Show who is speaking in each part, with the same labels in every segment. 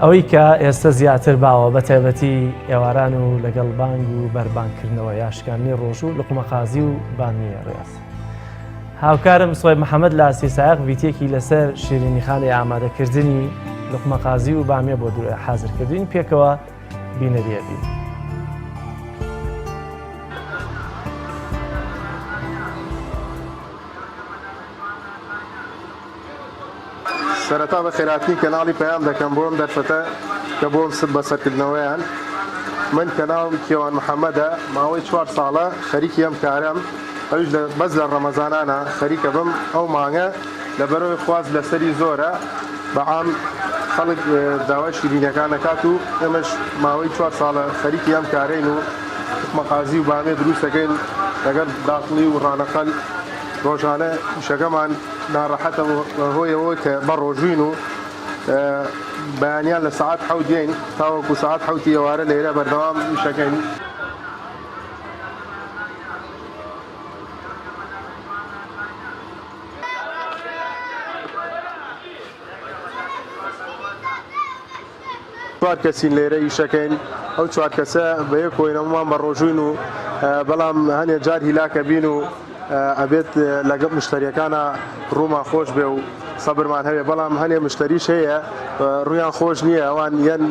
Speaker 1: ئەوەی کە ئێستا زیاتر باوە بە تایبەتی ئێواران و لەگەڵ بانگ و بەربانگکردنەوە یاشکانی ڕۆژ و لقمەقازی و بانگیە ڕێز. هاوکارم سوێب محەممەد لە سیسایق ڤیتێکی لەسەر شیرینیخانی ئامادەکردنی لقمەقازی و بامیە بۆ دوورە حازرکردین پێکەوە بینەریەبی.
Speaker 2: سەرەتا بە خێراتنی کەناڵی پەیام دەکەم بۆم دەرفەتە کە بۆم سب بەسەرکردنەوەیان. من کەناڵم کێوان محەممەدە، ماوەی 4 ساڵە خەریکی ئەم کارم، ئەوش بەس لە ڕەمەزانانە خەریکە بم. ئەو مانگە لەبەرەوەی خواست لەسەری زۆرە بەعام خەڵک داوای شیرینەکان دەکات و ئێمەش ماوەی 4 ساڵە خەریکی ئەم کارین و لقمەقازی و بامێ دروست دەکەین لەگەڵ داخڵی و ڕانەقەل. ڕۆژانە شەکەمان ناڕەحەتە هۆیەوە کە بە ڕۆژوین و بەیانیان لە سعات حەوت دێین تاوەکو سعات حەوتی ئێوارە لێرە بەردەوام شەکەین. چوار کەسین لێرە ئیشەکەین. ئەو 4 کەسە بە یەک کۆینەمان بە ڕۆژوین و بەڵام هەنێ جار هیلاکە بین و ئەبێت لەگەڵ مشتریەکانە ڕوومان خۆش بێ و سەبرمان هەبێ، بەڵام هەنێ مشتریش هەیە ڕویان خۆش نییە، ئەوان یەن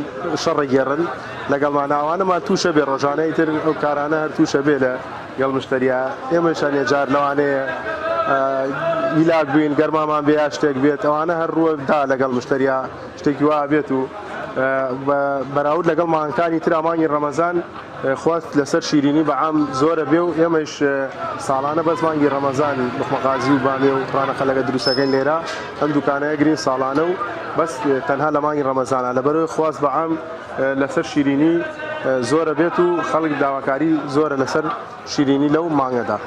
Speaker 2: شەڕێگێڕن لەگەڵمان ئەوانەمان تووشە بێ ڕۆژانەی تر ئەو کارانە هەر تووشە بێ لەگەڵ مشتریە. ئێمەش هەنێ جار لەوانەیە هیلاک بووین گەرمامان بێ یا شتێک بێت، ئەوانە هەر ڕووەدا لەگەڵ مشتریە شتێکی وا بێت و بەراورد لەگەڵ مانگەکانی تر ئامانگی ڕەمەزان خواست لەسەر شیرینی بەعام زۆرە بێ و ئێمەش ساڵانە بەس مانگی ڕەمەزان لقمەقازی و بامێ و ڕانەقەلەکە دروستەکەین لێرە ئەم دوکانەیە گرین ساڵانە و بەس تەنها لە مانگی ڕەمەزانە لەبەرەوەی خواست بەعام لەسەر شیرینی زۆرە بێت و خەڵک داواکاری زۆرە لەسەر شیرینی لەو مانگەدا.